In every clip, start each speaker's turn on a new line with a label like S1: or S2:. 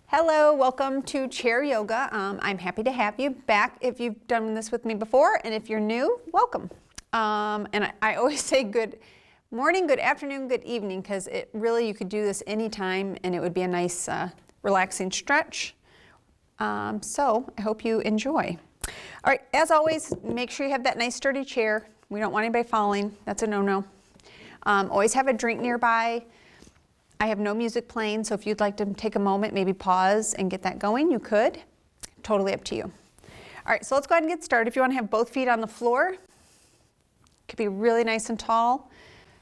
S1: Hello, welcome to Chair Yoga. I'm happy to have you back if you've done this with me before, and if you're new, welcome. And I always say good morning, good afternoon, good evening, because it really, you could do this anytime and it would be a nice relaxing stretch. So I hope you enjoy. All right, as always, make sure you have that nice sturdy chair. We don't want anybody falling, that's a no-no. Always have a drink nearby. I have no music playing, so if you'd like to take a moment, maybe pause and get that going, you could. Totally up to you. All right, so let's go ahead and get started. If you want to have both feet on the floor, it could be really nice and tall.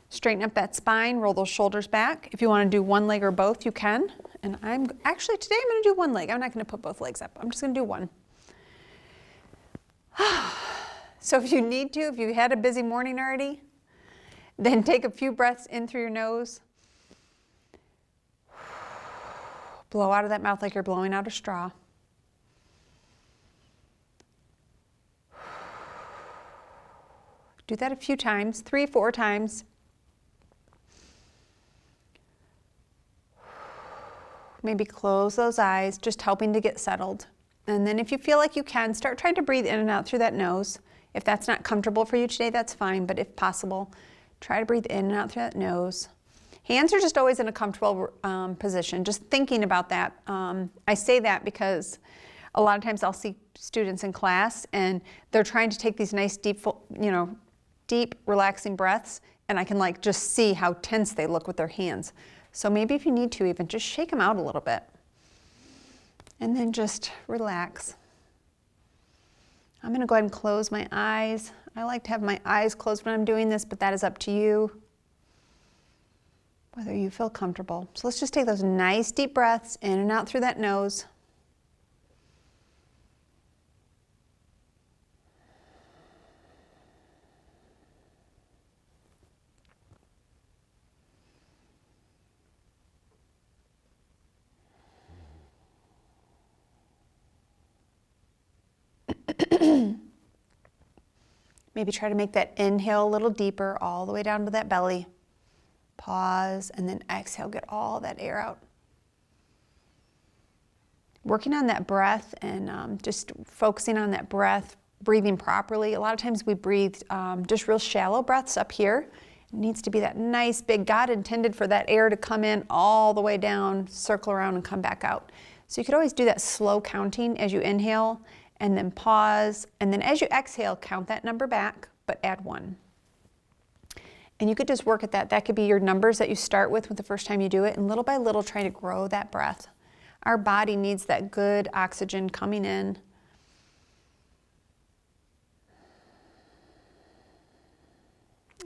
S1: Straighten up that spine, roll those shoulders back. If you want to do one leg or both, you can. And today I'm going to do one leg. I'm not going to put both legs up. I'm just going to do one. So if you need to, if you had a busy morning already, then take a few breaths in through your nose. Blow out of that mouth like you're blowing out a straw. Do that a few times, 3, 4 times. Maybe close those eyes, just helping to get settled. And then if you feel like you can, start trying to breathe in and out through that nose. If that's not comfortable for you today, that's fine, but if possible, try to breathe in and out through that nose. Hands are just always in a comfortable position, just thinking about that. I say that because a lot of times I'll see students in class and they're trying to take these nice, deep, deep, relaxing breaths, and I can just see how tense they look with their hands. So maybe if you need to, even just shake them out a little bit. And then just relax. I'm going to go ahead and close my eyes. I like to have my eyes closed when I'm doing this, but that is up to you, whether you feel comfortable. So let's just take those nice deep breaths in and out through that nose. Maybe try to make that inhale a little deeper, all the way down to that belly. Pause, and then exhale, get all that air out. Working on that breath and just focusing on that breath, breathing properly. A lot of times we breathe just real shallow breaths up here. It needs to be that nice big, God intended for that air to come in all the way down, circle around and come back out. So you could always do that slow counting as you inhale, and then pause, and then as you exhale, count that number back, but add 1. And you could just work at that. That could be your numbers that you start with the first time you do it, and little by little try to grow that breath. Our body needs that good oxygen coming in.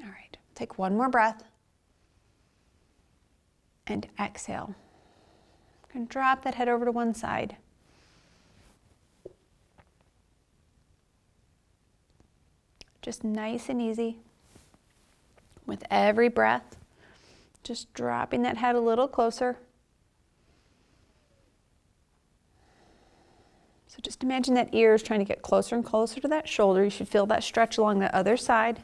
S1: All right, take one more breath and exhale. And drop that head over to one side. Just nice and easy. With every breath, just dropping that head a little closer. So just imagine that ear is trying to get closer and closer to that shoulder. You should feel that stretch along the other side.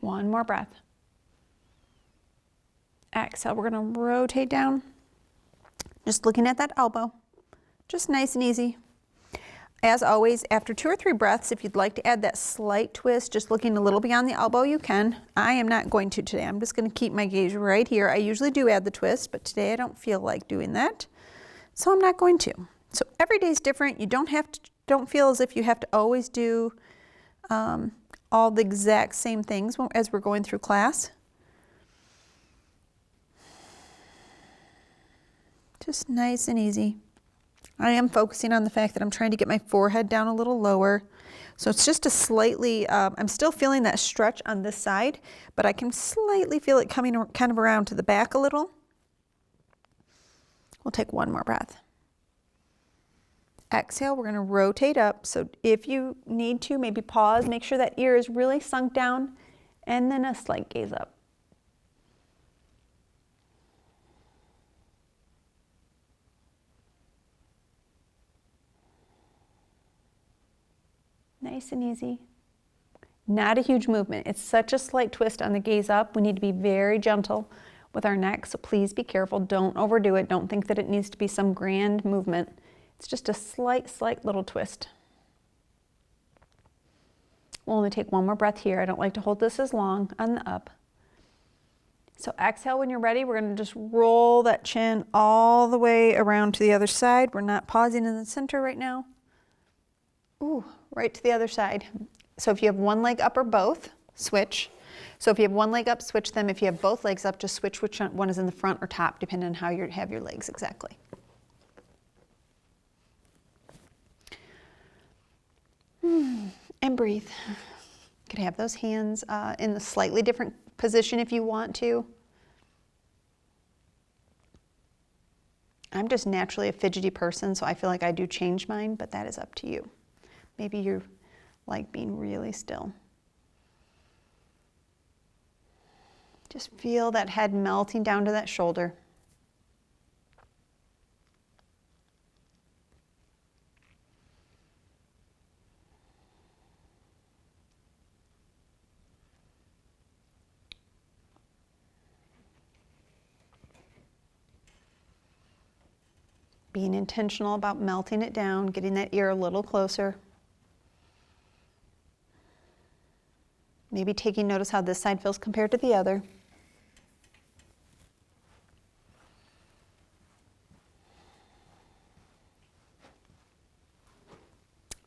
S1: One more breath. Exhale, we're going to rotate down. Just looking at that elbow. Just nice and easy. As always, after 2 or 3 breaths, if you'd like to add that slight twist, just looking a little beyond the elbow, you can. I am not going to today. I'm just going to keep my gaze right here. I usually do add the twist, but today I don't feel like doing that. So I'm not going to. So every day is different. You don't feel as if you have to always do all the exact same things as we're going through class. Just nice and easy. I am focusing on the fact that I'm trying to get my forehead down a little lower. So it's just a slightly, I'm still feeling that stretch on this side, but I can slightly feel it coming kind of around to the back a little. We'll take one more breath. Exhale, we're going to rotate up. So if you need to, maybe pause, make sure that ear is really sunk down, and then a slight gaze up. Nice and easy. Not a huge movement. It's such a slight twist on the gaze up. We need to be very gentle with our neck, so please be careful. Don't overdo it. Don't think that it needs to be some grand movement. It's just a slight little twist. We'll only take one more breath here. I don't like to hold this as long on the up. So exhale when you're ready. We're going to just roll that chin all the way around to the other side. We're not pausing in the center right now. Ooh, right to the other side. So if you have one leg up or both, switch. So if you have one leg up, switch them. If you have both legs up, just switch which one is in the front or top, depending on how you have your legs exactly. And breathe. You could have those hands in a slightly different position if you want to. I'm just naturally a fidgety person, so I feel like I do change mine, but that is up to you. Maybe you like being really still. Just feel that head melting down to that shoulder. Being intentional about melting it down, getting that ear a little closer. Maybe taking notice how this side feels compared to the other.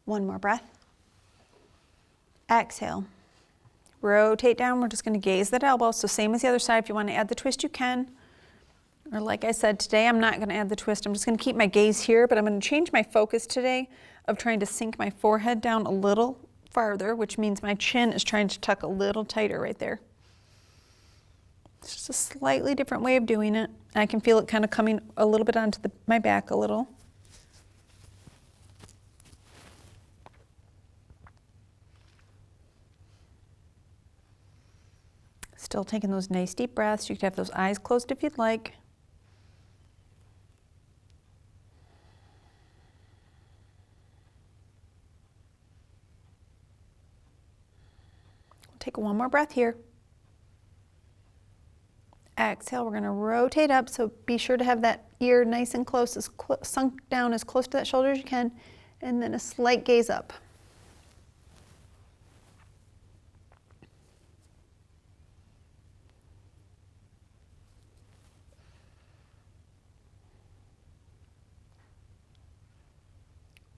S1: One more breath. Exhale. Rotate down. We're just going to gaze that elbow. So same as the other side. If you want to add the twist, you can. Or like I said, today I'm not going to add the twist. I'm just going to keep my gaze here, but I'm going to change my focus today of trying to sink my forehead down a little farther, which means my chin is trying to tuck a little tighter right there. It's just a slightly different way of doing it. I can feel it kind of coming a little bit onto my back a little. Still taking those nice deep breaths. You could have those eyes closed if you'd like. Take one more breath here. Exhale, we're going to rotate up, so be sure to have that ear nice and close, sunk down as close to that shoulder as you can, and then a slight gaze up.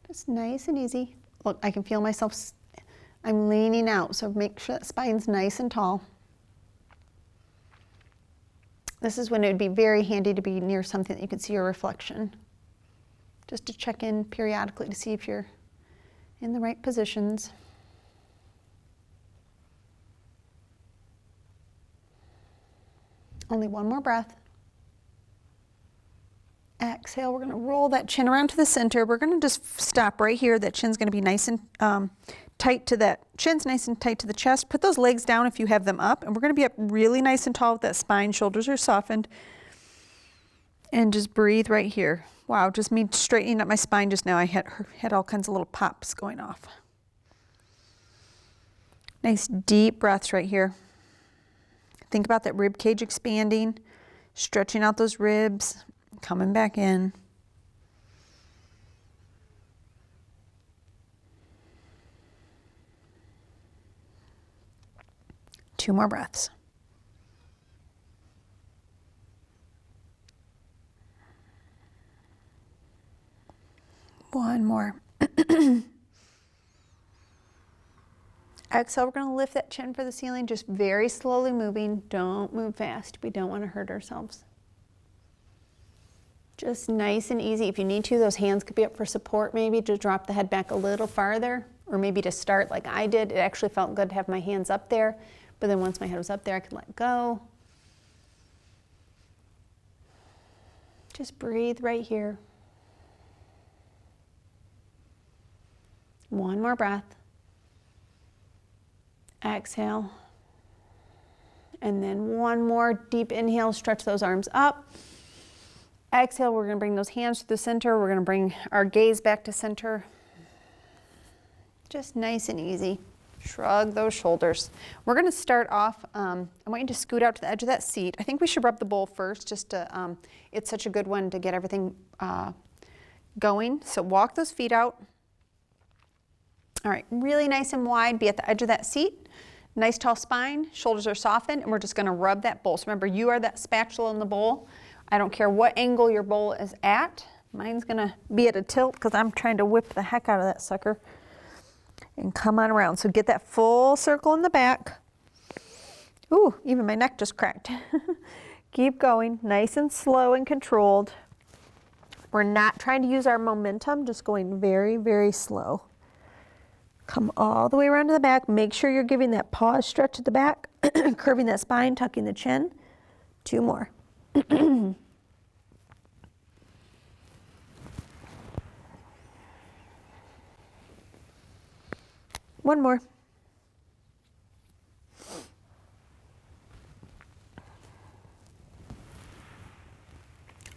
S1: Just nice and easy. Look, I can feel myself, I'm leaning out, so make sure that spine's nice and tall. This is when it would be very handy to be near something that you can see your reflection. Just to check in periodically to see if you're in the right positions. Only one more breath. Exhale, we're going to roll that chin around to the center. We're going to just stop right here. That chin's going to be nice and tight to that. Chin's nice and tight to the chest. Put those legs down if you have them up. And we're going to be up really nice and tall with that spine. Shoulders are softened. And just breathe right here. Wow, just me straightening up my spine just now. I had all kinds of little pops going off. Nice deep breaths right here. Think about that rib cage expanding, stretching out those ribs. Coming back in. Two more breaths. One more. Exhale, we're going to lift that chin for the ceiling, just very slowly moving. Don't move fast. We don't want to hurt ourselves. Just nice and easy. If you need to, those hands could be up for support maybe to drop the head back a little farther, or maybe to start like I did. It actually felt good to have my hands up there, but then once my head was up there, I could let go. Just breathe right here. One more breath. Exhale. And then one more deep inhale, stretch those arms up. Exhale, we're going to bring those hands to the center. We're going to bring our gaze back to center. Just nice and easy. Shrug those shoulders. We're going to start off, I want you to scoot out to the edge of that seat. I think we should rub the bowl first, just to, it's such a good one to get everything going. So walk those feet out. All right, really nice and wide, be at the edge of that seat. Nice tall spine, shoulders are softened, and we're just going to rub that bowl. So remember, you are that spatula in the bowl. I don't care what angle your bowl is at. Mine's going to be at a tilt because I'm trying to whip the heck out of that sucker. And come on around. So get that full circle in the back. Ooh, even my neck just cracked. Keep going, nice and slow and controlled. We're not trying to use our momentum, just going very, very slow. Come all the way around to the back. Make sure you're giving that pause stretch at the back, curving that spine, tucking the chin. 2 more. One more.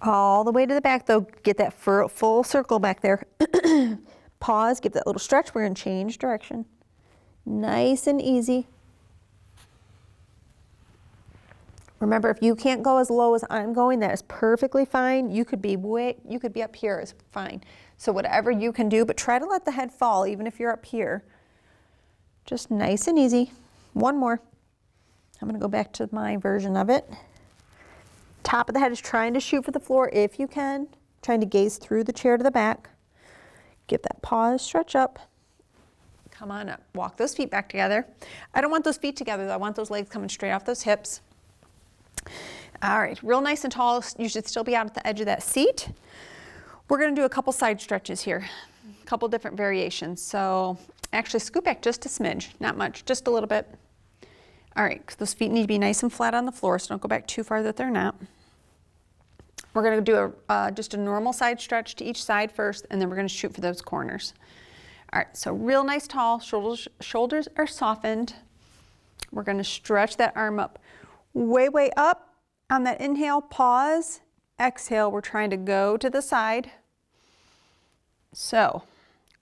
S1: All the way to the back though, get that full circle back there. Pause, give that little stretch. We're going to change direction. Nice and easy. Remember, if you can't go as low as I'm going, that is perfectly fine. You could be up here is fine. So whatever you can do, but try to let the head fall even if you're up here. Just nice and easy. One more. I'm going to go back to my version of it. Top of the head is trying to shoot for the floor if you can. Trying to gaze through the chair to the back. Give that pause, stretch up. Come on up. Walk those feet back together. I don't want those feet together though. I want those legs coming straight off those hips. All right, real nice and tall. You should still be out at the edge of that seat. We're going to do a couple side stretches here. A couple different variations. So actually scoot back just a smidge, not much, just a little bit. All right, 'cause those feet need to be nice and flat on the floor, so don't go back too far that they're not. We're going to do just a normal side stretch to each side first, and then we're going to shoot for those corners. All right, so real nice tall, shoulders are softened. We're going to stretch that arm up, way up. On that inhale, pause. Exhale, we're trying to go to the side. So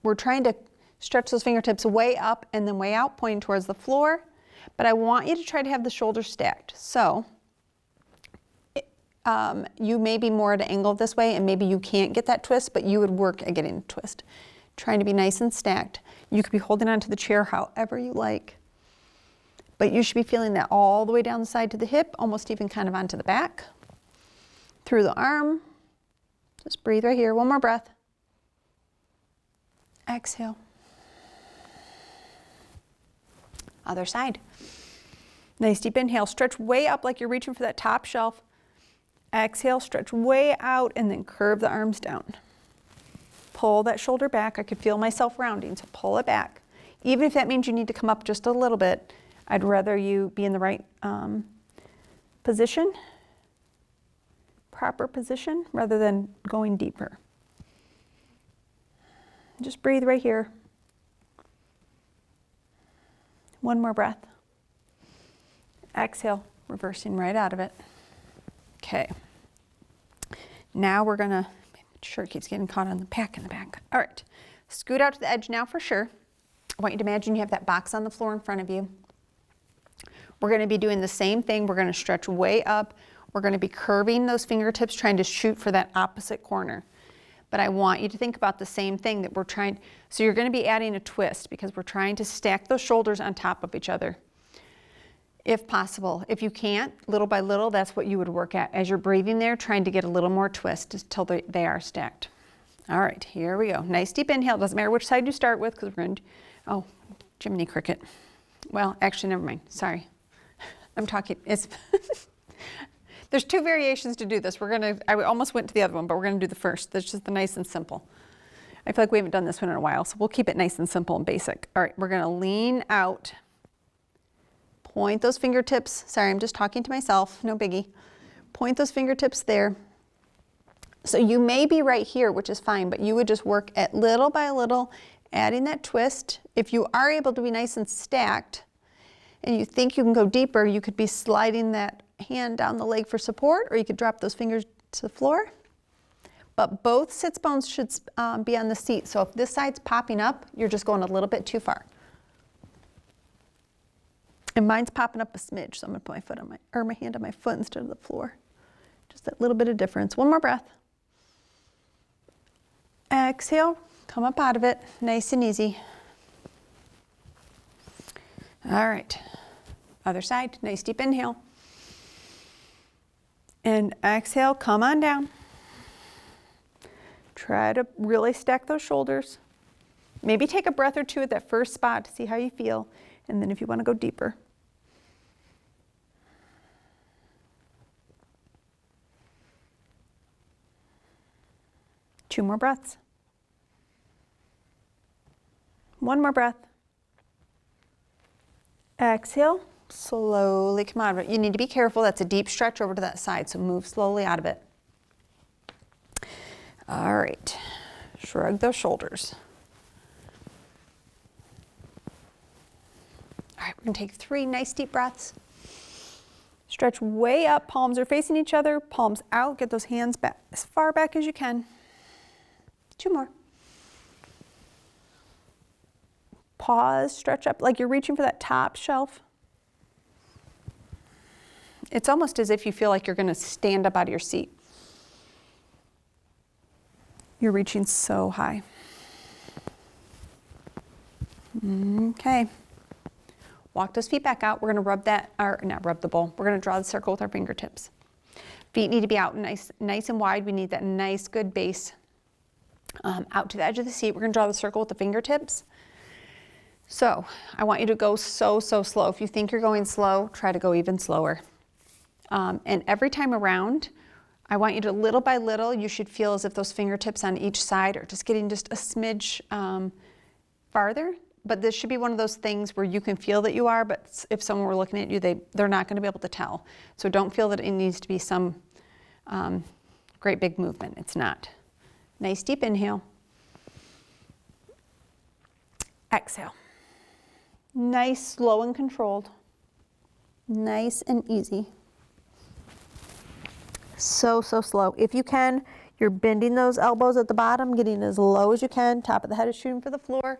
S1: we're trying to stretch those fingertips way up and then way out, pointing towards the floor. But I want you to try to have the shoulders stacked. So you may be more at an angle this way, and maybe you can't get that twist, but you would work at getting a twist. Trying to be nice and stacked. You could be holding onto the chair however you like. But you should be feeling that all the way down the side to the hip, almost even kind of onto the back. Through the arm. Just breathe right here. One more breath. Exhale. Other side. Nice deep inhale. Stretch way up like you're reaching for that top shelf. Exhale, stretch way out, and then curve the arms down. Pull that shoulder back. I could feel myself rounding, so pull it back. Even if that means you need to come up just a little bit, I'd rather you be in the right position, proper position, rather than going deeper. Just breathe right here. One more breath. Exhale, reversing right out of it. Okay. Now we're gonna, make sure it keeps getting caught on the pack in the back. All right, scoot out to the edge now for sure. I want you to imagine you have that box on the floor in front of you. We're gonna be doing the same thing. We're gonna stretch way up. We're gonna be curving those fingertips, trying to shoot for that opposite corner. But I want you to think about the same thing that we're trying, so you're gonna be adding a twist because we're trying to stack those shoulders on top of each other. If possible. If you can't, little by little, that's what you would work at. As you're breathing there, trying to get a little more twist until they are stacked. All right, here we go. Nice deep inhale. Doesn't matter which side you start with because we're going to, oh, Jiminy Cricket. Well, actually, never mind. Sorry. I'm talking, it's, there's 2 variations to do this. I almost went to the other one, but we're going to do the first. That's just the nice and simple. I feel like we haven't done this one in a while, so we'll keep it nice and simple and basic. All right, we're going to lean out. Point those fingertips, sorry, I'm just talking to myself, no biggie. Point those fingertips there. So you may be right here, which is fine, but you would just work at little by little, adding that twist. If you are able to be nice and stacked, and you think you can go deeper, you could be sliding that hand down the leg for support, or you could drop those fingers to the floor. but both sits bones should be on the seat. So if this side's popping up, you're just going a little bit too far. And mine's popping up a smidge, so I'm gonna put my foot on my hand on my foot instead of the floor. Just that little bit of difference. One more breath. Exhale, come up out of it, nice and easy. All right, other side, nice deep inhale. And exhale, come on down. Try to really stack those shoulders. Maybe take a breath or two at that first spot to see how you feel, and then if you want to go deeper. Two more breaths. One more breath. Exhale, slowly come out of it. You need to be careful. That's a deep stretch over to that side, so move slowly out of it. All right, shrug those shoulders. All right, we're gonna take 3 nice deep breaths. Stretch way up, palms are facing each other, palms out, get those hands back as far back as you can. 2 more. Pause, stretch up like you're reaching for that top shelf. It's almost as if you feel like you're gonna stand up out of your seat. You're reaching so high. Okay. Walk those feet back out. We're gonna rub that, or not rub the bowl. We're gonna draw the circle with our fingertips. Feet need to be out nice and wide. We need that nice good base out to the edge of the seat. We're gonna draw the circle with the fingertips. So I want you to go so slow. If you think you're going slow, try to go even slower. And every time around, I want you to, little by little, you should feel as if those fingertips on each side are just getting just a smidge farther. But this should be one of those things where you can feel that you are, but if someone were looking at you, they're not going to be able to tell. So don't feel that it needs to be some great big movement. It's not. Nice deep inhale. Exhale. Nice, slow and controlled. Nice and easy. So slow. If you can, you're bending those elbows at the bottom, getting as low as you can. Top of the head is shooting for the floor.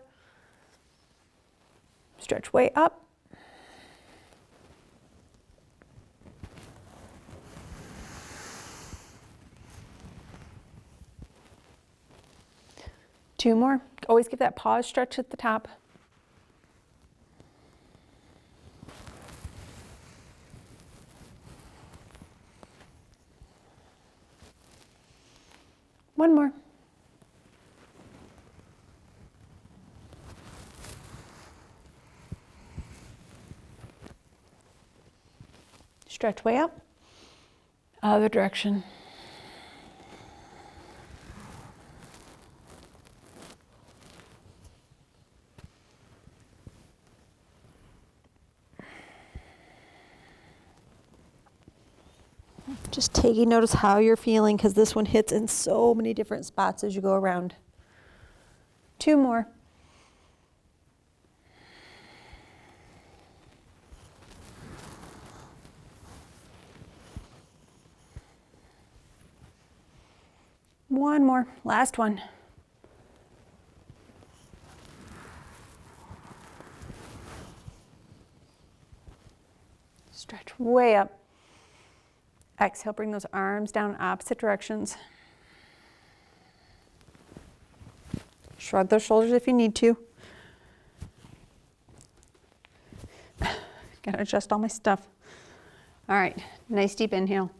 S1: Stretch way up. Two more. Always give that pause stretch at the top. One more. Stretch way up. Other direction. Just taking notice how you're feeling, because this one hits in so many different spots as you go around. Two more. One more, last one. Stretch way up. Exhale, bring those arms down opposite directions. Shrug those shoulders if you need to. Gotta adjust all my stuff. All right, nice deep inhale.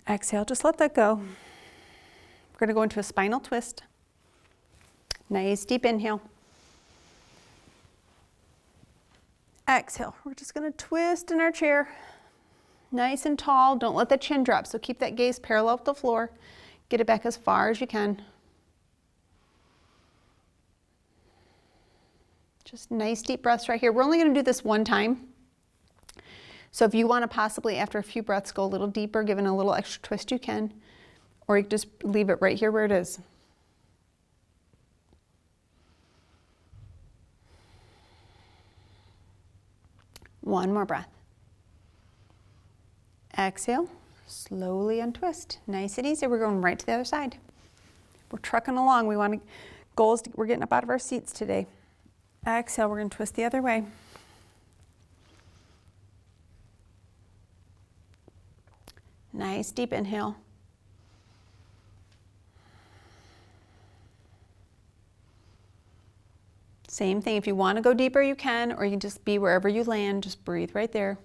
S1: Exhale, just let that go. We're gonna go into a spinal twist. Nice deep inhale. Exhale, we're just gonna twist in our chair. Nice and tall, don't let the chin drop, so keep that gaze parallel with the floor. Get it back as far as you can. Just nice deep breaths right here. We're only gonna do this one time. So if you wanna possibly, after a few breaths, go a little deeper, give it a little extra twist, you can. Or you can just leave it right here where it is. One more breath. Exhale, Slowly untwist. Nice and easy. We're going right to the other side. We're trucking along. We want to, goals, we're getting up out of our seats today. Exhale, we're going to twist the other way. Nice deep inhale. Same thing. If you want to go deeper, you can, or you can just be wherever you land. Just breathe right there.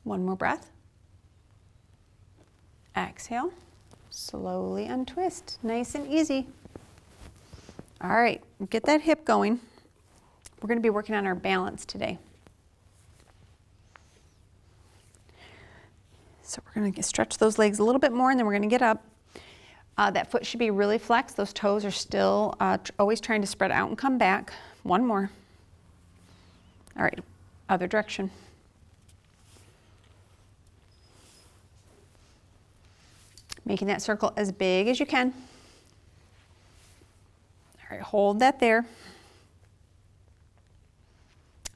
S1: One more breath. Exhale. Slowly untwist. Nice and easy. All right, get that hip going. We're going to be working on our balance today. So we're going to stretch those legs a little bit more, and then we're going to get up. That foot should be really flexed. Those toes are still always trying to spread out and come back. One more. All right, other direction. Making that circle as big as you can. All right, hold that there.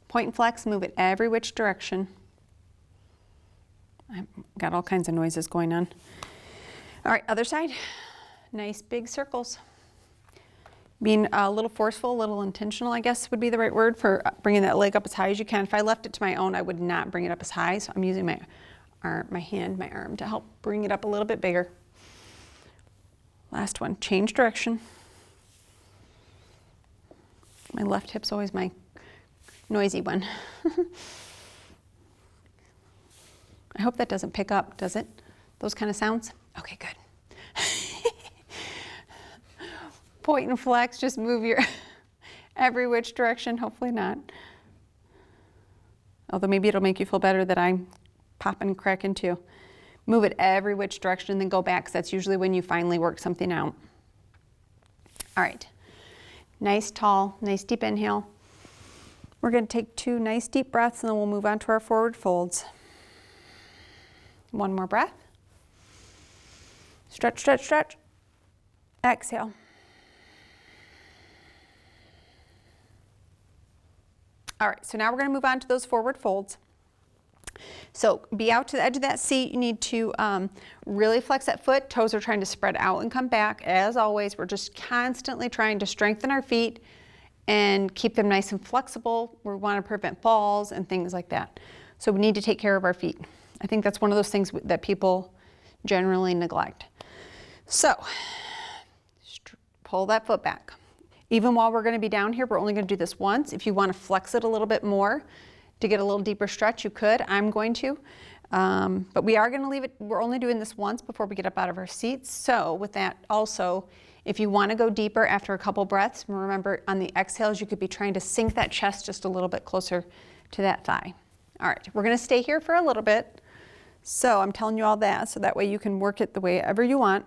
S1: Point and flex, move it every which direction. I've got all kinds of noises going on. All right, other side. Nice big circles. Being a little forceful, a little intentional, I guess would be the right word for bringing that leg up as high as you can. If I left it to my own, I would not bring it up as high, so I'm using my arm to help bring it up a little bit bigger. Last one, change direction. My left hip's always my noisy one. I hope that doesn't pick up, does it? Those kind of sounds? Okay, good. Point and flex, just move your every which direction, hopefully not. Although maybe it'll make you feel better that I'm popping and cracking too. Move it every which direction and then go back, because that's usually when you finally work something out. All right, nice tall, nice deep inhale. We're going to take 2 nice deep breaths, and then we'll move on to our forward folds. One more breath. Stretch, stretch, stretch. Exhale. All right, so now we're going to move on to those forward folds. So be out to the edge of that seat. You need to really flex that foot. Toes are trying to spread out and come back. As always, we're just constantly trying to strengthen our feet and keep them nice and flexible. We want to prevent falls and things like that. So we need to take care of our feet. I think that's one of those things that people generally neglect. So pull that foot back. Even while we're going to be down here, we're only going to do this once. If you want to flex it a little bit more to get a little deeper stretch, you could. I'm going to. But we are going to leave it. We're only doing this once before we get up out of our seats. So with that also, if you want to go deeper after a couple breaths, remember on the exhales, you could be trying to sink that chest just a little bit closer to that thigh. All right, we're going to stay here for a little bit. So I'm telling you all that so that way you can work it the way ever you want.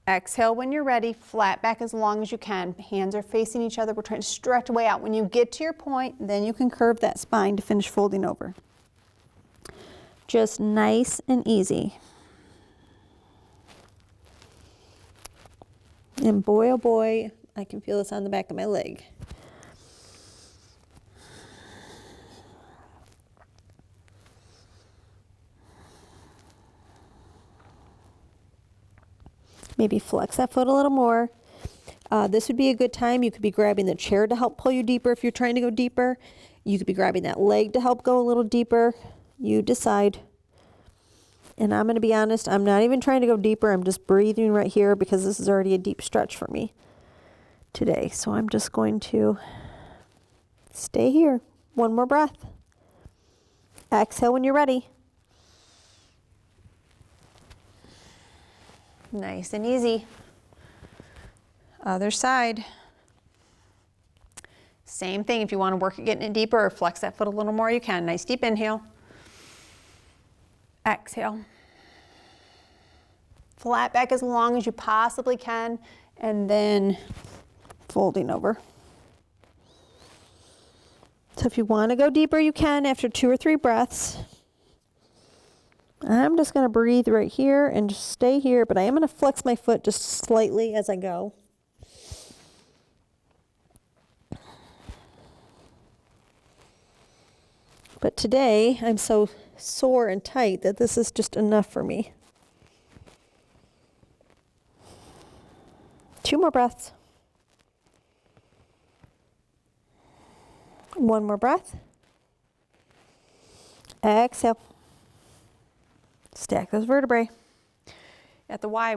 S1: Exhale when you're ready, flat back as long as you can. Hands are facing each other. We're trying to stretch way out. When you get to your point, then you can curve that spine to finish folding over. Just nice and easy. And boy, oh boy, I can feel this on the back of my leg. Maybe flex that foot a little more. This would be a good time. You could be grabbing the chair to help pull you deeper if you're trying to go deeper. You could be grabbing that leg to help go a little deeper. You decide. And I'm going to be honest, I'm not even trying to go deeper. I'm just breathing right here because this is already a deep stretch for me today. So I'm just going to stay here. One more breath. Exhale when you're ready. Nice and easy. Other side. Same thing. If you want to work at getting it deeper or flex that foot a little more, you can. Nice deep inhale. Exhale. Flat back as long as you possibly can, and then folding over. So if you want to go deeper, you can after 2 or 3 breaths. I'm just going to breathe right here and just stay here, but I am going to flex my foot just slightly as I go.
S2: But today, I'm so sore and tight that this is just enough for me. 2 more breaths. 1 more breath. Exhale. Stack those vertebrae.
S1: At the Y,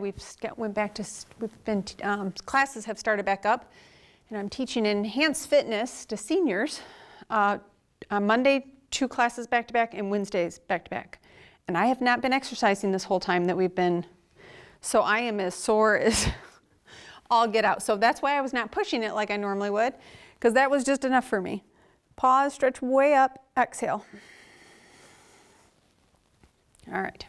S1: classes have started back up, and I'm teaching enhanced fitness to seniors. On Monday, 2 classes back to back, and Wednesdays back to back. And I have not been exercising this whole time that we've been, so I am as sore as all get out. So that's why I was not pushing it like I normally would, because that was just enough for me. Pause, stretch way up, exhale. All right.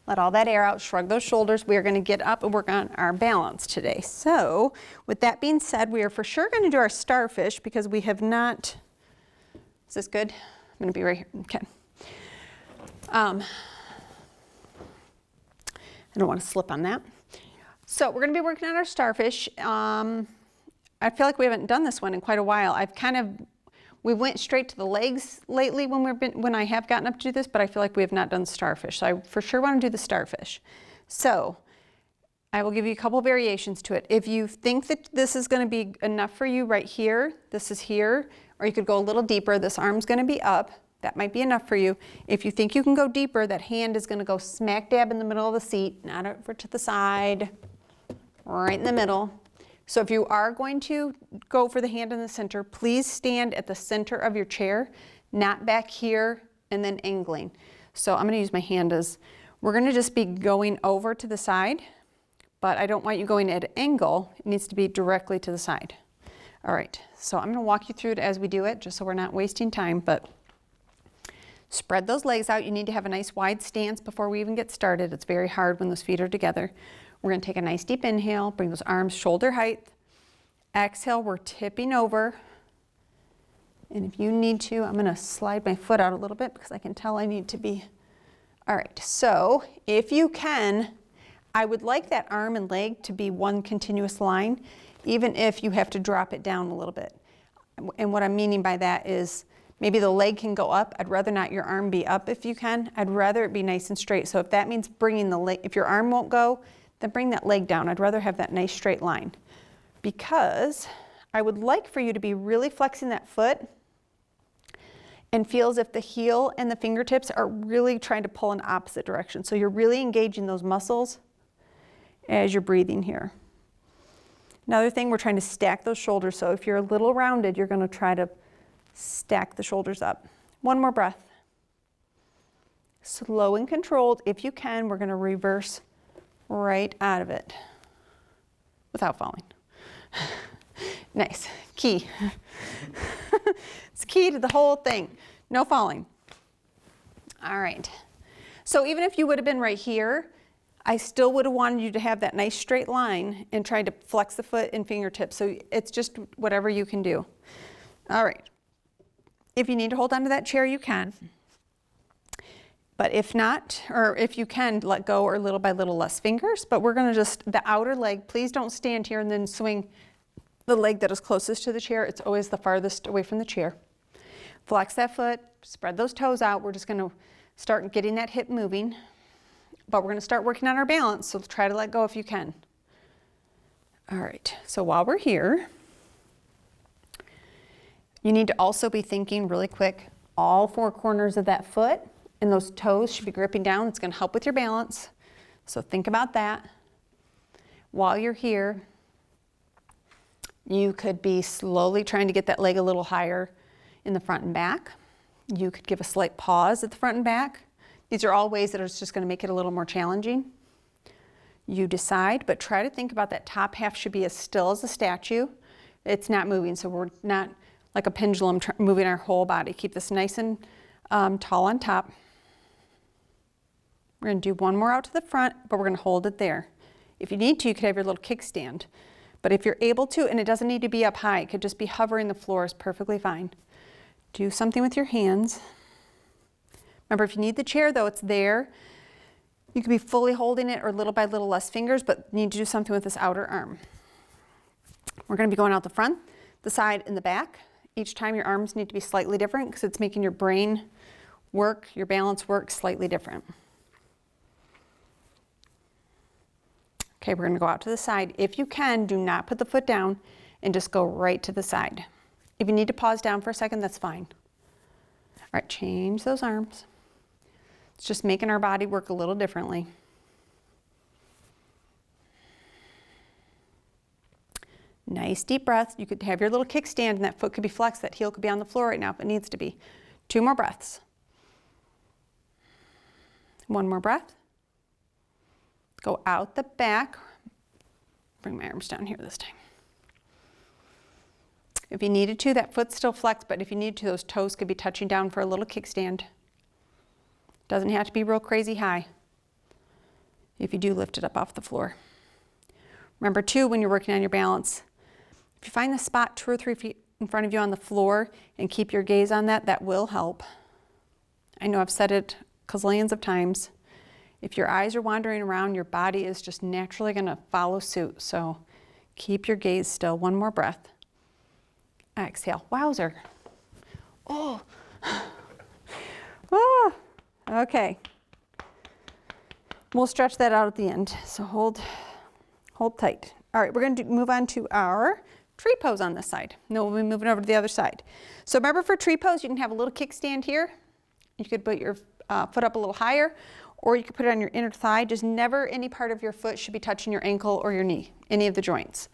S1: Let all that air out, shrug those shoulders. We are going to get up and work on our balance today. So with that being said, we are for sure going to do our starfish because we have not, is this good? I'm going to be right here, okay. I don't want to slip on that. So we're going to be working on our starfish. I feel like we haven't done this one in quite a while. We went straight to the legs lately when I have gotten up to do this, but I feel like we have not done starfish. So I for sure want to do the starfish. So I will give you a couple variations to it. If you think that this is going to be enough for you right here, this is here, or you could go a little deeper. This arm's going to be up. That might be enough for you. If you think you can go deeper, that hand is going to go smack dab in the middle of the seat, not over to the side, right in the middle. So if you are going to go for the hand in the center, please stand at the center of your chair, not back here and then angling. So I'm going to use my hand as, we're going to just be going over to the side, but I don't want you going at an angle. It needs to be directly to the side. All right, so I'm going to walk you through it as we do it, just so we're not wasting time, but spread those legs out. You need to have a nice wide stance before we even get started. It's very hard when those feet are together. We're going to take a nice deep inhale, bring those arms shoulder height. Exhale, we're tipping over. And if you need to, I'm going to slide my foot out a little bit because I can tell I need to be. All right, so if you can, I would like that arm and leg to be one continuous line, even if you have to drop it down a little bit. And what I'm meaning by that is maybe the leg can go up. I'd rather not your arm be up if you can. I'd rather it be nice and straight. So if that means bringing the leg, if your arm won't go, then bring that leg down. I'd rather have that nice straight line because I would like for you to be really flexing that foot and feel as if the heel and the fingertips are really trying to pull in opposite direction. So you're really engaging those muscles as you're breathing here. Another thing, we're trying to stack those shoulders. So if you're a little rounded, you're going to try to stack the shoulders up. 1 more breath. Slow and controlled. If you can, we're going to reverse right out of it without falling. Nice. Key. It's key to the whole thing. No falling. All right. So even if you would have been right here, I still would have wanted you to have that nice straight line and try to flex the foot and fingertips. So it's just whatever you can do. All right. If you need to hold onto that chair, you can. But if not, or if you can, let go or little by little less fingers. But we're going to just, the outer leg, please don't stand here and then swing the leg that is closest to the chair. It's always the farthest away from the chair. Flex that foot, spread those toes out. We're just going to start getting that hip moving. But we're going to start working on our balance, so try to let go if you can. All right, so while we're here, you need to also be thinking really quick, all 4 corners of that foot and those toes should be gripping down. It's going to help with your balance. So think about that. While you're here, you could be slowly trying to get that leg a little higher in the front and back. You could give a slight pause at the front and back. These are all ways that are just going to make it a little more challenging. You decide, but try to think about that top half should be as still as a statue. It's not moving, so we're not like a pendulum moving our whole body. Keep this nice and tall on top. We're going to do 1 more out to the front, but we're going to hold it there. If you need to, you could have your little kickstand. But if you're able to, and it doesn't need to be up high, it could just be hovering the floor is perfectly fine. Do something with your hands. Remember, if you need the chair, though, it's there. You could be fully holding it or little by little less fingers, but need to do something with this outer arm. We're going to be going out the front, the side, and the back. Each time your arms need to be slightly different because it's making your brain work, your balance work slightly different. Okay, we're gonna go out to the side. If you can, do not put the foot down and just go right to the side. If you need to pause down for a second, that's fine. All right, change those arms. It's just making our body work a little differently. Nice deep breath. You could have your little kickstand and that foot could be flexed, that heel could be on the floor right now if it needs to be. 2 more breaths. 1 more breath. Go out the back. Bring my arms down here this time. If you needed to, that foot's still flexed, but if you need to, those toes could be touching down for a little kickstand. Doesn't have to be real crazy high if you do lift it up off the floor. Remember too, when you're working on your balance, if you find the spot 2 or 3 feet in front of you on the floor and keep your gaze on that, that will help. I know I've said it gazillions of times. If your eyes are wandering around, your body is just naturally gonna follow suit. So keep your gaze still. 1 more breath. Exhale. Wowzer. Oh. Oh. Okay. We'll stretch that out at the end. So hold tight. All right, we're going to move on to our tree pose on this side. No, we'll be moving over to the other side. So remember, for tree pose, you can have a little kickstand here. You could put your foot up a little higher, or you could put it on your inner thigh. Just never any part of your foot should be touching your ankle or your knee, any of the joints.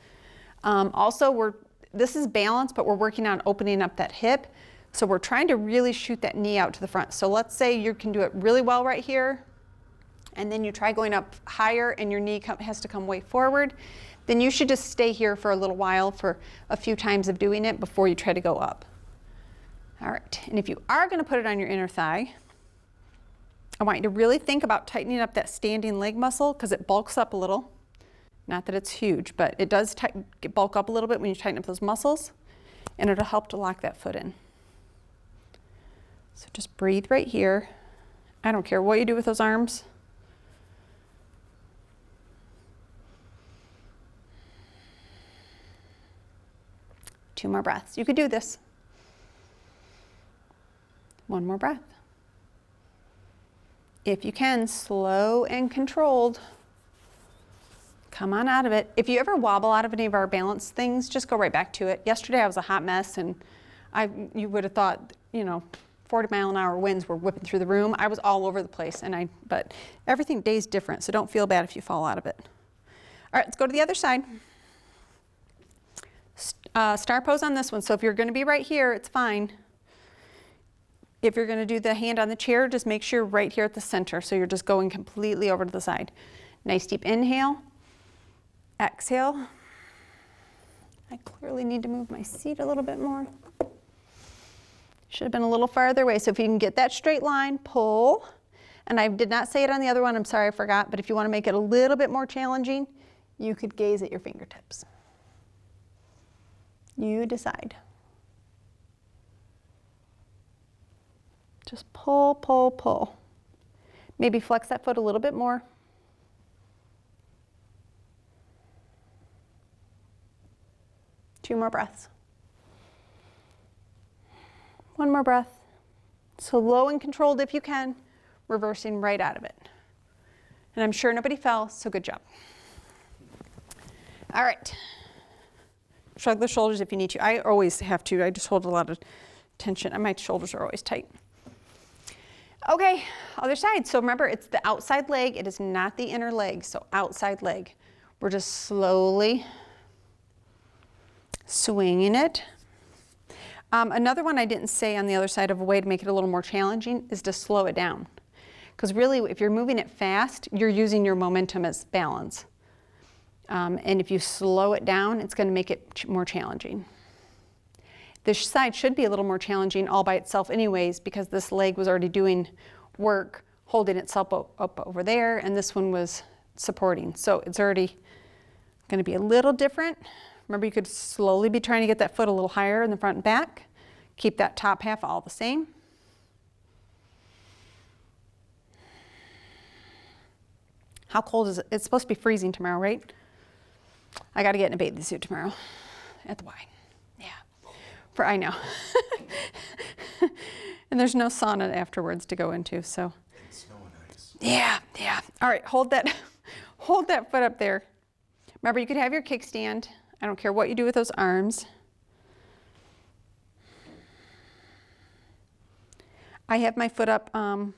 S1: Also, this is balance, but we're working on opening up that hip. So we're trying to really shoot that knee out to the front. So let's say you can do it really well right here, and then you try going up higher and your knee has to come way forward. Then you should just stay here for a little while, for a few times of doing it before you try to go up. All right, and if you are gonna put it on your inner thigh, I want you to really think about tightening up that standing leg muscle, because it bulks up a little. Not that it's huge, but it does bulk up a little bit when you tighten up those muscles, and it'll help to lock that foot in. So just breathe right here. I don't care what you do with those arms. Two more breaths. You could do this. 1 more breath. If you can, slow and controlled. Come on out of it. If you ever wobble out of any of our balance things, just go right back to it. Yesterday I was a hot mess, and you would have thought, 40-mile-an-hour winds were whipping through the room. I was all over the place, but everything day's different, so don't feel bad if you fall out of it. All right, let's go to the other side. Star pose on this one. So if you're going to be right here, it's fine. If you're going to do the hand on the chair, just make sure you're right here at the center, so you're just going completely over to the side. Nice deep inhale. Exhale. I clearly need to move my seat a little bit more. Should have been a little farther away. So if you can get that straight line, pull. And I did not say it on the other one, I'm sorry I forgot, but if you want to make it a little bit more challenging, you could gaze at your fingertips. You decide. Just pull, pull, pull. Maybe flex that foot a little bit more. Two more breaths. 1 more breath. Slow and controlled if you can, reversing right out of it. And I'm sure nobody fell, so good job. All right. Shrug the shoulders if you need to. I always have to. I just hold a lot of tension, and my shoulders are always tight. Okay, other side. So remember, it's the outside leg. It is not the inner leg, so outside leg. We're just slowly swinging it. Another one I didn't say on the other side of a way to make it a little more challenging is to slow it down. Because really, if you're moving it fast, you're using your momentum as balance. And if you slow it down, it's going to make it more challenging. This side should be a little more challenging all by itself anyways, because this leg was already doing work, holding itself up over there, and this one was supporting. So it's already going to be a little different. Remember, you could slowly be trying to get that foot a little higher in the front and back. Keep that top half all the same. How cold is it? It's supposed to be freezing tomorrow, right? I got to get in a bathing suit tomorrow at the Y. Yeah, I know. And there's no sauna afterwards to go into, so.
S3: It's snow and ice.
S1: Yeah, yeah. All right, hold that, hold that foot up there. Remember, you could have your kickstand. I don't care what you do with those arms. I have my foot up, not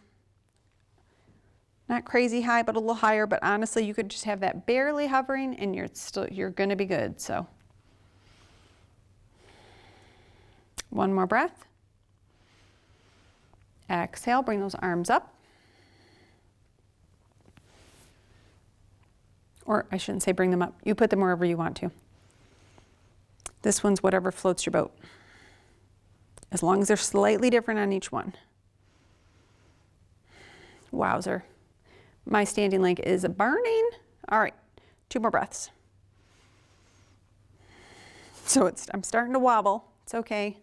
S1: crazy high, but a little higher, but honestly, you could just have that barely hovering and you're gonna be good, so. One more breath. Exhale, bring those arms up. Or I shouldn't say bring them up. You put them wherever you want to. This one's whatever floats your boat. As long as they're slightly different on each one. Wowzer. My standing leg is burning. All right, 2 more breaths. So I'm starting to wobble. It's okay.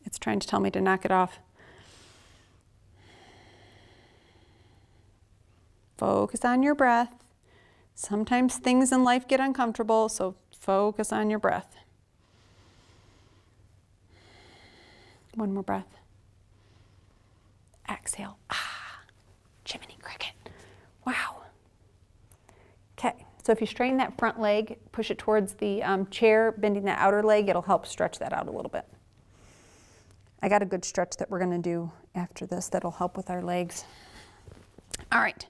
S1: It's trying to tell me to knock it off. Focus on your breath. Sometimes things in life get uncomfortable, so focus on your breath. One more breath. Exhale. Ah, Jiminy Cricket. Wow. Okay, so if you straighten that front leg, push it towards the chair, bending that outer leg, it'll help stretch that out a little bit. I got a good stretch that we're gonna do after this that'll help with our legs. All right.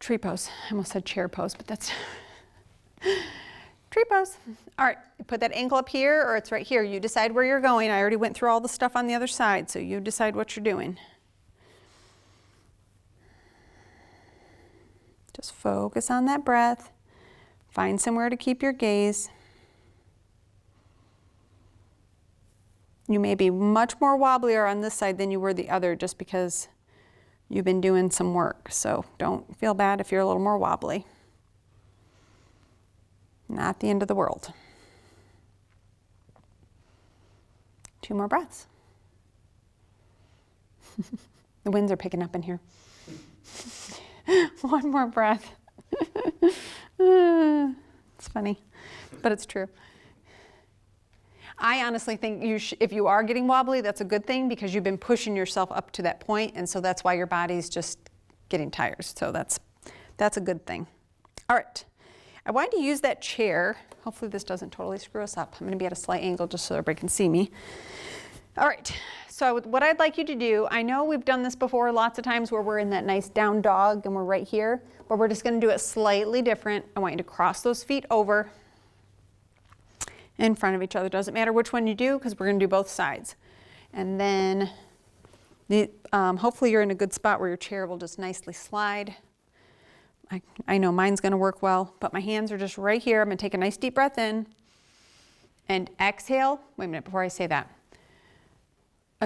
S1: Tree pose. I almost said chair pose, but that's tree pose. All right, put that ankle up here or it's right here. You decide where you're going. I already went through all the stuff on the other side, so you decide what you're doing. Just focus on that breath. Find somewhere to keep your gaze. You may be much more wobblier on this side than you were the other just because you've been doing some work. So don't feel bad if you're a little more wobbly. Not the end of the world. 2 more breaths. The winds are picking up in here. 1 more breath. It's funny, but it's true. I honestly think if you are getting wobbly, that's a good thing because you've been pushing yourself up to that point, and so that's why your body's just getting tired. So that's a good thing. All right, I wanted to use that chair. Hopefully this doesn't totally screw us up. I'm gonna be at a slight angle just so everybody can see me. All right, so what I'd like you to do, I know we've done this before lots of times where we're in that nice down dog and we're right here, but we're just gonna do it slightly different. I want you to cross those feet over in front of each other. Doesn't matter which one you do because we're going to do both sides. And then hopefully you're in a good spot where your chair will just nicely slide. I know mine's going to work well, but my hands are just right here. I'm going to take a nice deep breath in and exhale. Wait a minute before I say that.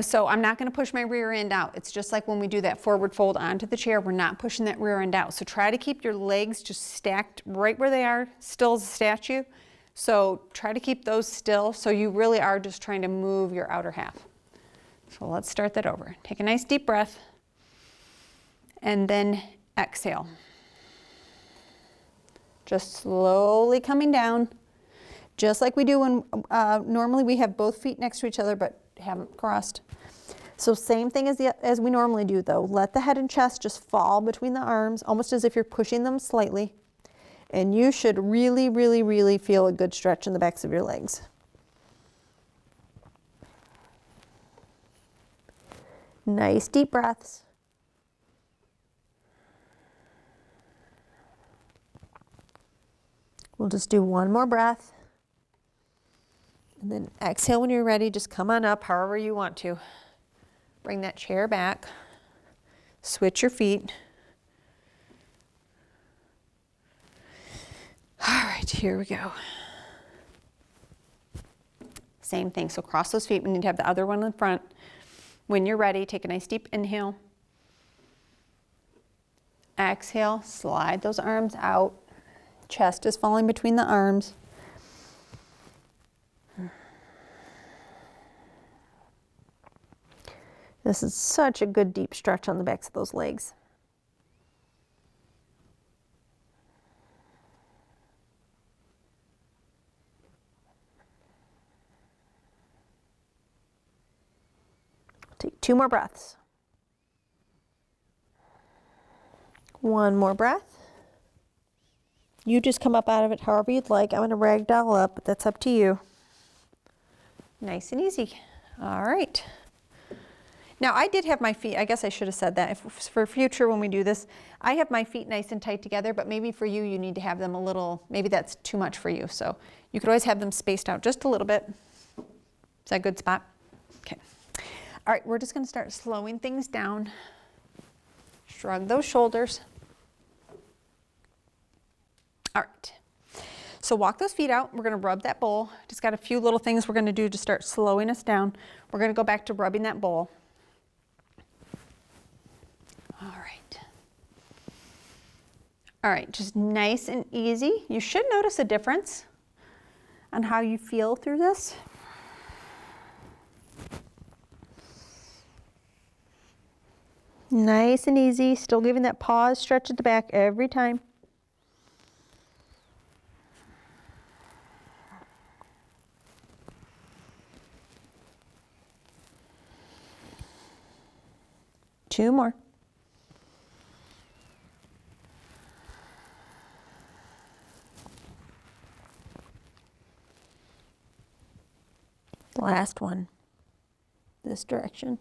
S1: So I'm not going to push my rear end out. It's just like when we do that forward fold onto the chair, we're not pushing that rear end out. So try to keep your legs just stacked right where they are, still as a statue. So try to keep those still so you really are just trying to move your outer half. So let's start that over. Take a nice deep breath and then exhale. Just slowly coming down, just like we do when normally we have both feet next to each other but haven't crossed. So same thing as we normally do though. Let the head and chest just fall between the arms, almost as if you're pushing them slightly. And you should really, really, really feel a good stretch in the backs of your legs. Nice deep breaths. We'll just do 1 more breath. And then exhale when you're ready. Just come on up however you want to. Bring that chair back. Switch your feet. All right, here we go. Same thing, so cross those feet. We need to have the other one in front. When you're ready, take a nice deep inhale. Exhale, slide those arms out. Chest is falling between the arms. This is such a good deep stretch on the backs of those legs.
S2: 2 more breaths. 1 more breath. You just come up out of it however you'd like. I'm going to ragdoll up, but that's up to you.
S1: Nice and easy. All right. Now I did have my feet, I guess I should have said that, for future when we do this, I have my feet nice and tight together, but maybe for you, you need to have them a little, maybe that's too much for you. So you could always have them spaced out just a little bit. Is that a good spot? Okay. All right, we're just going to start slowing things down. Shrug those shoulders. All right. So walk those feet out. We're going to rub that bowl. Just got a few little things we're going to do to start slowing us down. We're going to go back to rubbing that bowl. All right. All right, just nice and easy. You should notice a difference on how you feel through this.
S2: Nice and easy, still giving that pause stretch at the back every time. Two more. Last one, this direction.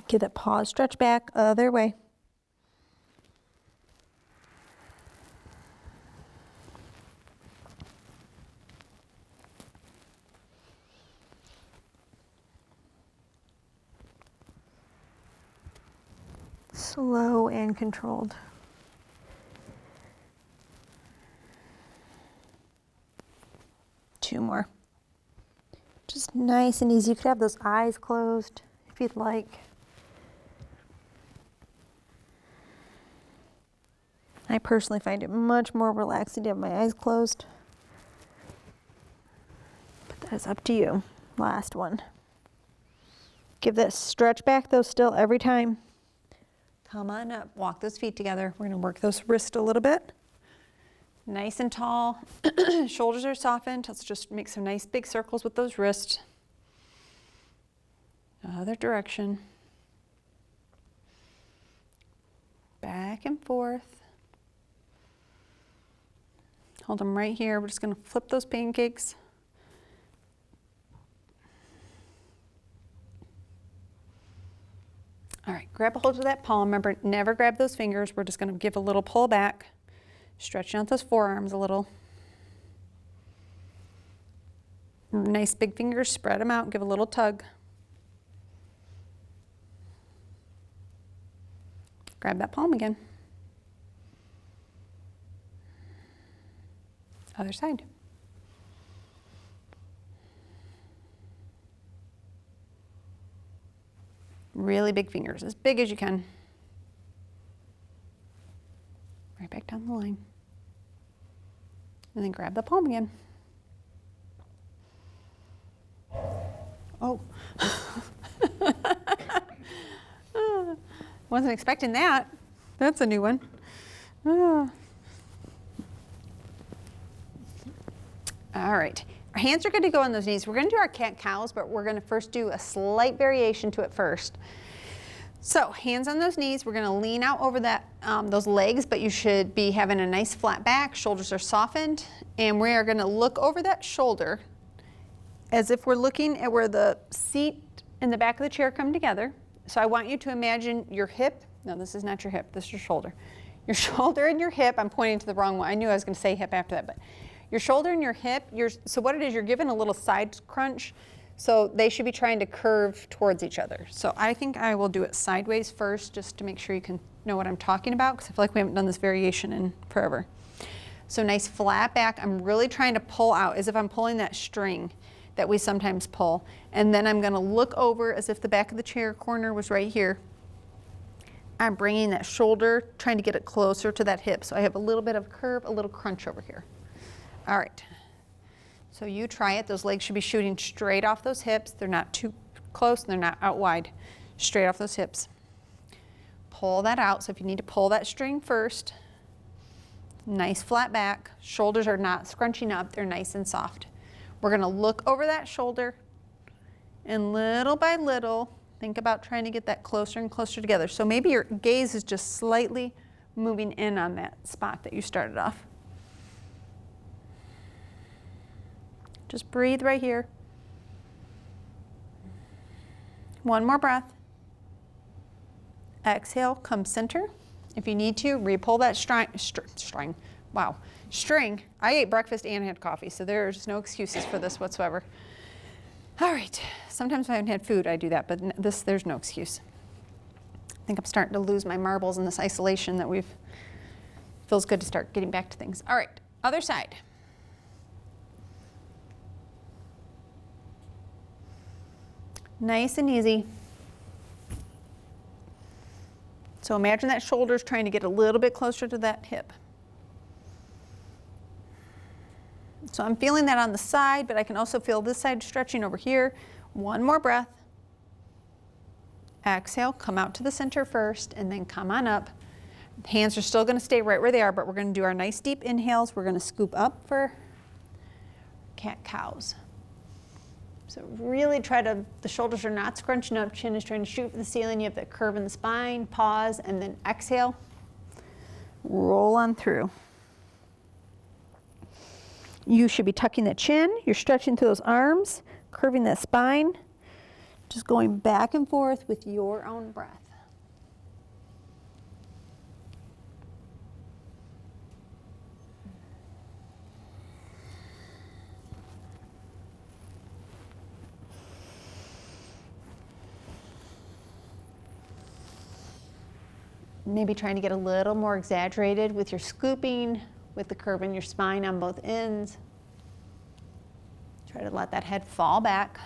S2: Give that pause, stretch back, other way. Slow and controlled. Two more. Just nice and easy. You could have those eyes closed if you'd like. I personally find it much more relaxing to have my eyes closed. But that is up to you. Last one. Give that stretch back though still every time.
S1: Come on up, walk those feet together. We're gonna work those wrists a little bit. Nice and tall, shoulders are softened. Let's just make some nice big circles with those wrists. Other direction. Back and forth. Hold them right here. We're just gonna flip those pancakes. All right, grab a hold of that palm. Remember, never grab those fingers. We're just gonna give a little pull back. Stretching out those forearms a little. Nice big fingers, spread them out, give a little tug. Grab that palm again. Other side. Really big fingers, as big as you can. Right back down the line. And then grab the palm again. Oh. Wasn't expecting that. That's a new one. All right. Our hands are going to go on those knees. We're going to do our cat-cows, but we're going to first do a slight variation to it first. So hands on those knees. We're going to lean out over that those legs, but you should be having a nice flat back. Shoulders are softened, and we are going to look over that shoulder as if we're looking at where the seat and the back of the chair come together. So I want you to imagine your hip. No, this is not your hip. This is your shoulder. Your shoulder and your hip. I'm pointing to the wrong one. I knew I was going to say hip after that, but your shoulder and your hip. So what it is, you're giving a little side crunch. So they should be trying to curve towards each other. So I think I will do it sideways first, just to make sure you can know what I'm talking about, because I feel like we haven't done this variation in forever. So nice flat back. I'm really trying to pull out as if I'm pulling that string that we sometimes pull. And then I'm going to look over as if the back of the chair corner was right here. I'm bringing that shoulder, trying to get it closer to that hip. So I have a little bit of curve, a little crunch over here. All right. So you try it. Those legs should be shooting straight off those hips. They're not too close and they're not out wide. Straight off those hips. Pull that out. So if you need to pull that string first, Nice flat back. Shoulders are not scrunching up, they're nice and soft. We're gonna look over that shoulder and little by little, think about trying to get that closer and closer together. So maybe your gaze is just slightly moving in on that spot that you started off. Just breathe right here. One more breath. Exhale, come center. If you need to, re-pull that string. I ate breakfast and had coffee, so there's no excuses for this whatsoever. All right, sometimes if I haven't had food, I do that, but there's no excuse. I think I'm starting to lose my marbles in this isolation that feels good to start getting back to things. All right, other side. Nice and easy. So imagine that shoulder's trying to get a little bit closer to that hip. So I'm feeling that on the side, but I can also feel this side stretching over here. One more breath. Exhale, come out to the center first, and then come on up. Hands are still gonna stay right where they are, but we're gonna do our nice deep inhales. We're gonna scoop up for cat-cows. So really the shoulders are not scrunching up, chin is trying to shoot for the ceiling. You have that curve in the spine, pause, and then exhale. Roll on through. You should be tucking that chin, you're stretching through those arms, curving that spine, just going back and forth with your own breath. Maybe trying to get a little more exaggerated with your scooping, with the curve in your spine on both ends. Try to let that head fall back.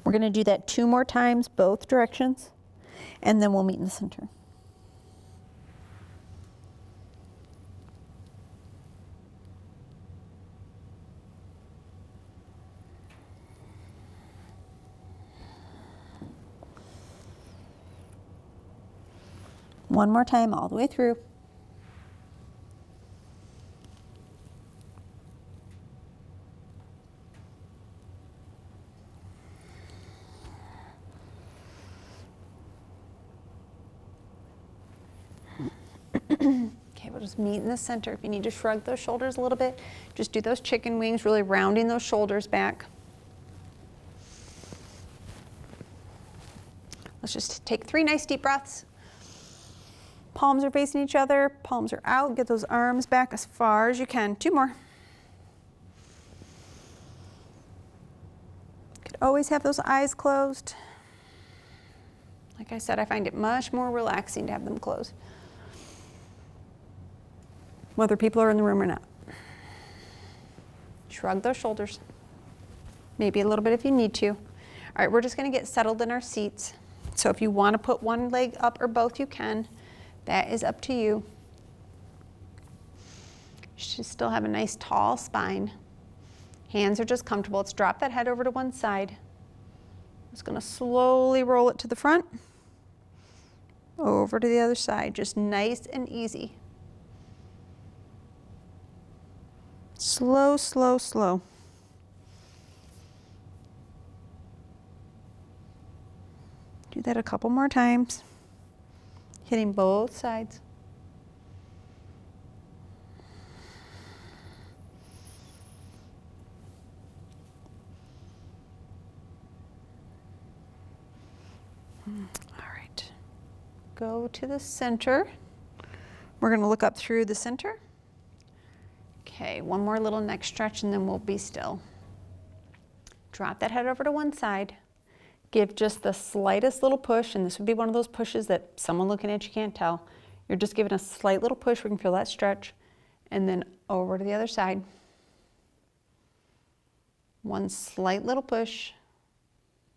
S1: We're going to do that 2 more times, both directions, and then we'll meet in the center. One more time, all the way through. Okay, we'll just meet in the center. If you need to shrug those shoulders a little bit, just do those chicken wings, really rounding those shoulders back. Let's just take 3 nice deep breaths. Palms are facing each other, palms are out. Get those arms back as far as you can. 2 more. Could always have those eyes closed. Like I said, I find it much more relaxing to have them closed, whether people are in the room or not. Shrug those shoulders. Maybe a little bit if you need to. All right, we're just gonna get settled in our seats. So if you wanna put one leg up or both, you can. That is up to you. You should still have a nice tall spine. Hands are just comfortable. Let's drop that head over to one side. Just gonna slowly roll it to the front, over to the other side, just nice and easy. Slow, slow, slow. Do that a couple more times, hitting both sides. All right, go to the center. We're going to look up through the center. Okay, one more little neck stretch and then we'll be still. Drop that head over to one side. Give just the slightest little push, and this would be one of those pushes that someone looking at you can't tell. You're just giving a slight little push. We can feel that stretch. And then over to the other side. One slight little push,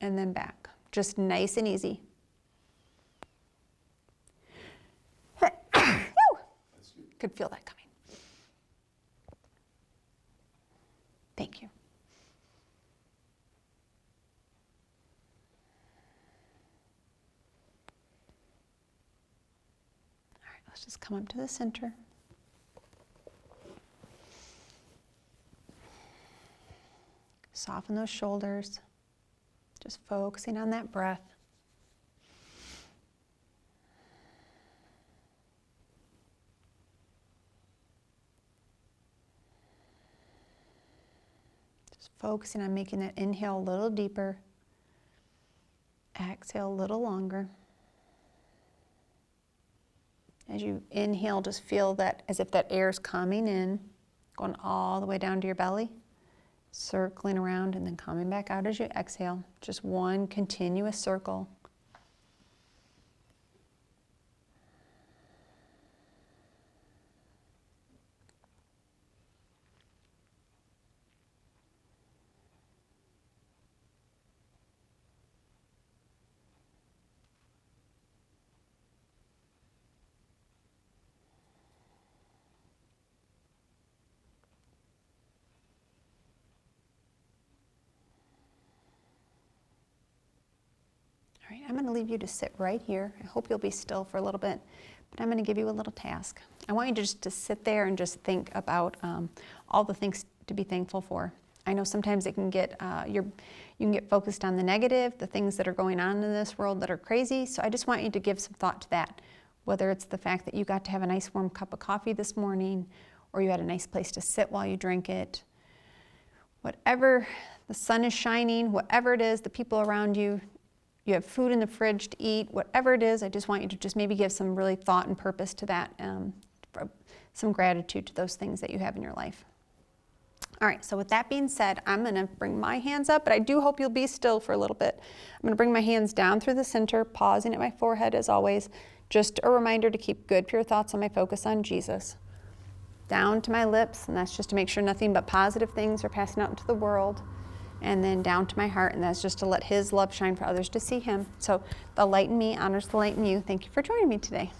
S1: and then back. Just nice and easy. Could feel that coming. Thank you. Let's just come up to the center. Soften those shoulders. Just focusing on that breath. Just focusing on making that inhale a little deeper. Exhale a little longer. As you inhale, just feel that as if that air is coming in, going all the way down to your belly, circling around and then coming back out as you exhale. Just one continuous circle. All right, I'm going to leave you to sit right here. I hope you'll be still for a little bit, but I'm going to give you a little task. I want you to just to sit there and just think about all the things to be thankful for. I know sometimes it can get you can get focused on the negative, the things that are going on in this world that are crazy. So I just want you to give some thought to that. Whether it's the fact that you got to have a nice warm cup of coffee this morning, or you had a nice place to sit while you drink it. Whatever, the sun is shining, whatever it is, the people around you. You have food in the fridge to eat, whatever it is, I just want you to just maybe give some really thought and purpose to that, some gratitude to those things that you have in your life. All right, so with that being said, I'm going to bring my hands up, but I do hope you'll be still for a little bit. I'm going to bring my hands down through the center, pausing at my forehead as always. Just a reminder to keep good, pure thoughts on my focus on Jesus. Down to my lips, and that's just to make sure nothing but positive things are passing out into the world. And then down to my heart, and that's just to let His love shine for others to see Him. So the light in me honors the light in you. Thank you for joining me today.